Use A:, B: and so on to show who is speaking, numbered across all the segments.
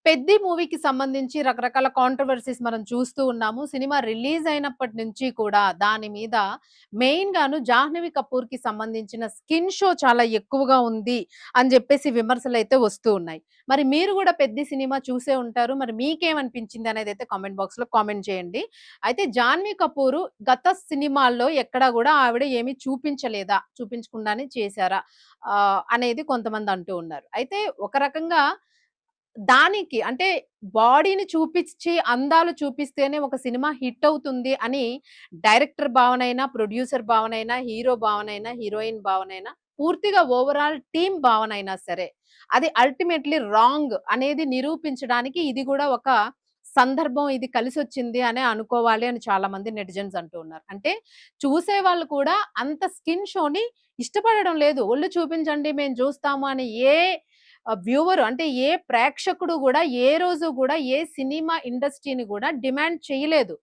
A: 'పెద్ది' మూవీకి సంబంధించి రకరకాల కాంట్రోవర్సీస్ మనం చూస్తూ ఉన్నాము. సినిమా రిలీజ్ అయినప్పటి నుంచి కూడా దాని మీద మెయిన్‌గాను 'జాహ్నవి కపూర్‌కి' సంబంధించిన స్కిన్ షో చాలా ఎక్కువగా ఉంది అని జెప్పేసి విమర్శలైతే వస్తూ ఉన్నాయి. మరి మీరు గూడా 'పెద్ది' సినిమా చూసే ఉంటారు. మరి మీకేమనిపించింది అనేదైతే కామెంట్ బాక్స్‌లో కామెంట్ చేయండి. అయితే 'జాహ్నవి కపూర్' గత సినిమాల్లో ఎక్కడా గూడా ఆవిడ ఏమి చూపించలేదా? చూపించకుండానే చేశారా? అనేది కొంతమంది అంటూ ఉన్నారు. అయితే ఒక రకంగా దానికి అంటే బాడీని చూపిచ్చి, అందాలు చూపిస్తేనే ఒక సినిమా హిట్ అవుతుంది అని డైరెక్టర్ భావనైనా, ప్రొడ్యూసర్ భావనైనా, హీరో భావనైనా, హీరోయిన్ భావనైనా, పూర్తిగా ఓవరాల్ టీమ్ భావనైనా సరే, అది అల్టిమేట్‌లీ రాంగ్ అనేది నిరూపించడానికి ఇది గూడా ఒక సందర్భం. ఇది కలిసొచ్చింది అనే అనుకోవాలి అని చాలామంది నెటిజన్స్ అంటూ ఉన్నారు. అంటే చూసేవాళ్ళు కూడా అంత స్కిన్ షోని ఇష్టపడడం లేదు. ఒళ్ళు చూపించండి మేము చూస్తాము అని ఏ వ్యూవర్ అంటే ఏ ప్రేక్షకుడు గూడా ఏ రోజు గూడా ఏ సినిమా ఇండస్ట్రీని గూడా డిమాండ్ చేయలేదు.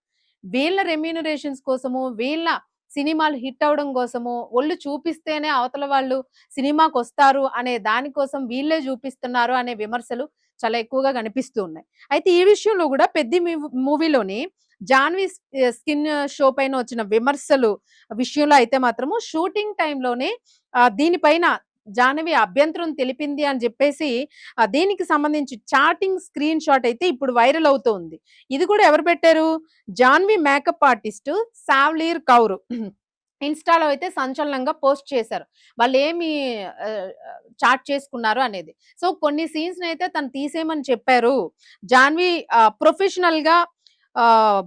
A: వీళ్ళ రెమ్యూనరేషన్స్ కోసము, వీళ్ళ సినిమాలు హిట్ అవ్వడం కోసము, ఒళ్ళు చూపిస్తేనే అవతల వాళ్ళు సినిమాకొస్తారు అనే దాని కోసం వీళ్ళే చూపిస్తున్నారు అనే విమర్శలు చాలా ఎక్కువగా కనిపిస్తూ ఉన్నాయి. అయితే ఈ విషయంలో గూడా 'పెద్ది' మూవీలోని జాన్వి స్కిన్ షో పైన వచ్చిన విమర్శలు విషయంలో అయితే మాత్రము షూటింగ్ టైమ్‌లోనే దీనిపైన జాహ్నవి అభ్యంతరం తెలిపింది అని జెప్పేసి దీనికి సంబంధించి చాటింగ్ స్క్రీన్ షాట్ అయితే ఇప్పుడు వైరల్ అవుతోంది. ఇది కూడా ఎవరు పెట్టారు? Jahnavi makeup artist Savleen Kaur. ఇన్‌స్టాలో అయితే సంచలనంగా పోస్ట్ చేశారు. వాళ్ళేమి ఆహ్, చాట్ చేసుకున్నారు అనేది. సో, కొన్ని సీన్స్‌నైతే తను తీసేయమని చెప్పారు. జాహ్నవి ప్రొఫెషనల్‌గా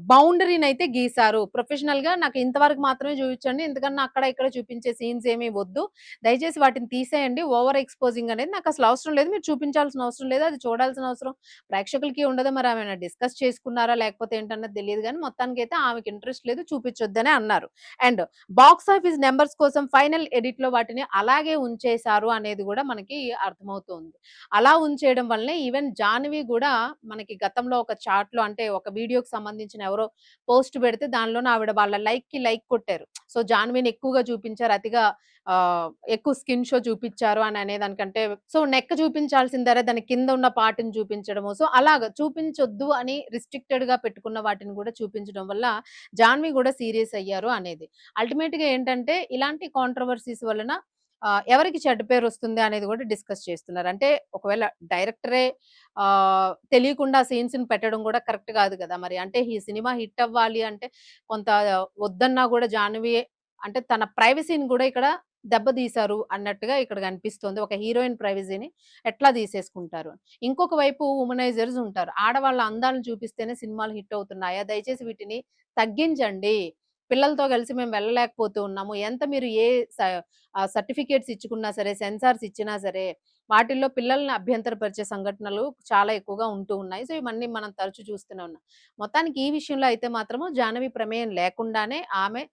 A: బౌండరీనైతే గీశారు. ప్రొఫెషనల్‌గా నాకు ఇంతవరకు మాత్రమే చూపించండి. ఎందుకన్నా అక్కడ, ఇక్కడ చూపించే సీన్స్ ఏమి వద్దు. దయచేసి వాటిని తీసేయండి. ఓవర్ ఎక్స్‌పోజింగ్ అనేది నాకసలు అవసరం లేదు. మీరు చూపించాల్సిన అవసరం లేదు. అది చూడాల్సిన అవసరం ప్రేక్షకులకి ఉండదు. మరి ఆమెన డిస్కస్ చేసుకున్నారా? లేకపోతే ఏంటన్నది తెలీదు గానీ మొత్తానికైతే ఆమెకి ఇంట్రెస్ట్ లేదు. చూపించొద్దనే అన్నారు. అండ్ బాక్స్ ఆఫీస్ నంబర్స్ కోసం ఫైనల్ ఎడిట్‌లో వాటిని అలాగే ఉంచేశారు అనేది గూడా మనకి అర్థమవుతుంది. అలా ఉంచేయడం వల్లనే ఈవెన్ జాహ్నవి గూడా మనకి గతంలో ఒక చాట్‌లో అంటే ఒక వీడియోకి సంబంధించిన ఎవరో పోస్ట్ పెడితే దానిలోనే ఆవిడ వాళ్ళ లైక్‌కి లైక్ కొట్టారు. సో, జాహ్నవిని ఎక్కువగా చూపించారు. అతిగా ఎక్కువ స్కిన్ షో చూపిచ్చారు అని అనేదానికంటే సో, నెక్ చూపించాల్సిందరే దాని కింద ఉన్న పార్ట్‌ని చూపించడము. సో, అలాగా చూపించొద్దు అని రిస్ట్రిక్టెడ్‌గా పెట్టుకున్న వాటిని గూడా చూపించడం వల్ల జాహ్నవి గూడా సీరియస్ అయ్యారు అనేది. అల్టిమేట్‌గా ఏంటంటే ఇలాంటి కాంట్రోవర్సీస్ వలన ఎవరికి చెడ్డ పేరొస్తుంది అనేది గూడా డిస్కస్ చేస్తున్నారు. అంటే ఒకవేళ డైరెక్టరే తెలియకుండా సీన్స్‌ని పెట్టడం గూడా కరెక్ట్ గాదు గదా! మరి అంటే ఈ సినిమా హిట్ అవ్వాలి అంటే కొంత వద్దన్నా గూడా జాహ్నవి అంటే తన ప్రైవసీని గూడా ఇక్కడ దెబ్బతీశారు అన్నట్టుగా ఇక్కడ కనిపిస్తుంది. ఒక హీరోయిన్ ప్రైవసీని ఎట్లా తీసేసుకుంటారు. ఇంకొక వైపు వుమనైజర్స్ ఉంటారు. ఆడవాళ్ళ అందాలను చూపిస్తేనే సినిమాలు హిట్ అవుతున్నాయా? దయచేసి వీటిని తగ్గించండి. పిల్లలతో కలిసి మేము వెళ్ళలేకపోతూ ఉన్నాము. ఎంత మీరు ఏ స సర్టిఫికేట్స్ ఇచ్చుకున్నా సరే, సెన్సార్స్ ఇచ్చినా సరే, వాటిల్లో పిల్లల్ని అభ్యంతరపరిచే సంఘటనలు చాలా ఎక్కువగా ఉంటూ ఉన్నాయి. సో, ఇవన్నీ మనం తరచు చూస్తూనే ఉన్నాం. మొత్తానికి ఈ విషయంలో అయితే మాత్రము జాహ్నవి ప్రమేయం లేకుండానే ఆమె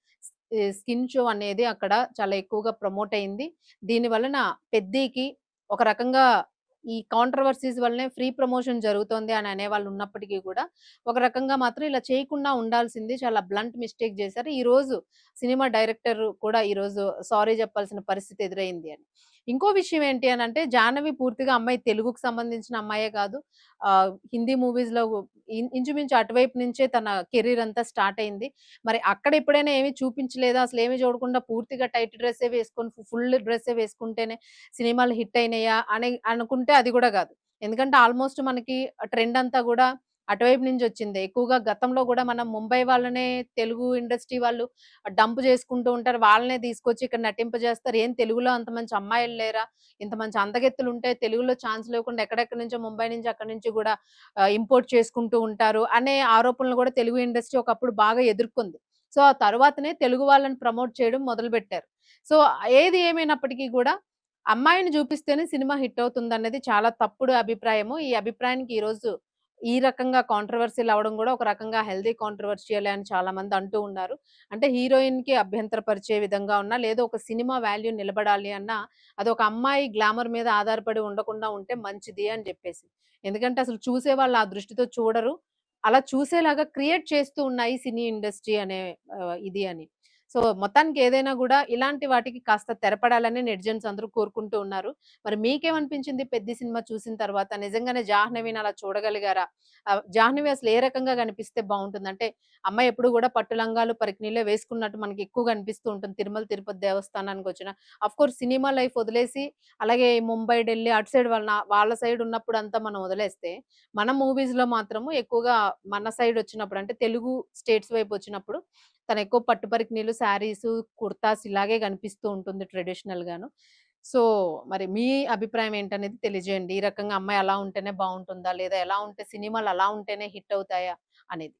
A: స్కిన్ షో అనేది అక్కడ చాలా ఎక్కువగా ప్రమోట్ అయింది. దీని వలన పెద్దికి ఒక రకంగా ఈ కాంట్రోవర్సీస్ వల్లనే ఫ్రీ ప్రమోషన్ జరుగుతోంది అని అనేవాళ్ళు ఉన్నప్పటికీ కూడా, ఒక రకంగా మాత్రం ఇలా చేయకుండా ఉండాల్సింది. చాలా బ్లంట్ మిస్టేక్ చేశారు. ఈరోజు సినిమా డైరెక్టర్ కూడా ఈరోజు సారీ చెప్పాల్సిన పరిస్థితి ఎదురైంది అని. ఇంకో విషయం ఏంటి అనంటే, జాహ్నవి పూర్తిగా అమ్మాయి తెలుగుకి సంబంధించిన అమ్మాయే కాదు. హిందీ మూవీస్‌లో ఇంచుమించు అటువైపు నుంచే తన కెరీర్ అంతా స్టార్ట్ అయింది. మరి అక్కడ ఎప్పుడైనా ఏమి చూపించలేదా? అసలేమి చూడకుండా పూర్తిగా టైట్ డ్రెస్సే వేసుకొని ఫుల్ డ్రెస్సే వేసుకుంటేనే సినిమాలు హిట్ అయినయా అని అనుకుంటే అది గూడా గాదు. ఎందుకంటే ఆల్‌మోస్ట్ మనకి ట్రెండ్ అంతా గూడా అటువైపు నుంచొచ్చిందే. ఎక్కువగా గతంలో గూడా మనం ముంబై వాళ్ళనే తెలుగు ఇండస్ట్రీ వాళ్ళు డంప్ చేసుకుంటూ ఉంటారు. వాళ్ళనే తీసుకొచ్చి ఇక్కడ నటింపజేస్తారు. ఏం తెలుగులో అంత మంచి అమ్మాయిలు లేరా? ఇంత మంచి అందగెత్తులుంటే తెలుగులో ఛాన్స్ లేకుండా ఎక్కడెక్కడి నుంచో ముంబై నుంచి అక్కడి నుంచి గూడా ఇంపోర్ట్ చేసుకుంటూ ఉంటారు అనే ఆరోపణలు గూడా తెలుగు ఇండస్ట్రీ ఒకప్పుడు బాగా ఎదుర్కొంది. సో, ఆ తరువాతనే తెలుగు వాళ్ళని ప్రమోట్ చేయడం మొదలుపెట్టారు. సో, ఏది ఏమైనప్పటికీ గూడా అమ్మాయిని జూపిస్తేనే సినిమా హిట్ అవుతుందన్నది చాలా తప్పుడు అభిప్రాయము. ఈ అభిప్రాయానికి ఈరోజు ఈ రకంగా కాంట్రోవర్సీ‌లు అవ్వడం గూడా ఒక రకంగా హెల్తీ కాంట్రోవర్షియలే అని చాలామంది అంటూ ఉన్నారు. అంటే హీరోయిన్‌కి అభ్యంతరపరిచే విధంగా ఉన్నా, లేదా ఒక సినిమా వాల్యూ నిలబడాలి అన్నా, అదొక అమ్మాయి గ్లామర్ మీద ఆధారపడి ఉండకుండా ఉంటే మంచిది అని జెప్పేసి. ఎందుకంటే అసలు చూసేవాళ్ళు ఆ దృష్టితో చూడరు. అలా చూసేలాగా క్రియేట్ చేస్తూ ఉన్నాయి సినీ ఇండస్ట్రీ అనే ఇది అని. సో, మొత్తానికి ఏదైనా గూడా ఇలాంటి వాటికి కాస్త తెరపడాలని నెటిజన్స్ అందరూ కోరుకుంటూ ఉన్నారు. మరి మీకేమనిపించింది 'పెద్ది' సినిమా చూసిన తర్వాత? నిజంగానే 'జాహ్నవిని' అలా చూడగలిగారా? 'జాహ్నవి' అసలు ఏ రకంగా కనిపిస్తే బావుంటుంది? అంటే అమ్మాయి ఎప్పుడు గూడా పట్టు లంగాలు, పరికిణీలే వేసుకున్నట్టు మనకి ఎక్కువగా అనిపిస్తూ ఉంటుంది. తిరుమల, తిరుపతి దేవస్థానానికొచ్చినా. ఆఫ్‌కోర్స్ సినిమా లైఫ్ వదిలేసి అలాగే ముంబై, ఢిల్లీ అటు సైడ్ వాళ్ళ సైడ్ ఉన్నప్పుడంతా మనం వదిలేస్తే, మన మూవీస్‌లో మాత్రము ఎక్కువగా మన సైడ్ వచ్చినప్పుడు అంటే తెలుగు స్టేట్స్ వైపు వచ్చినప్పుడు తనెక్కువ పట్టు పరికిణీలు, శారీసు, కుర్తాస్ ఇలాగే కనిపిస్తూ ఉంటుంది ట్రెడిషనల్‌గాను. సో, మరి మీ అభిప్రాయం ఏంటనేది తెలియజేయండి. ఈ రకంగా అమ్మాయి అలా ఉంటేనే బావుంటుందా? లేదా ఎలా ఉంటే సినిమాలు అలా ఉంటేనే హిట్ అవుతాయా అనేది?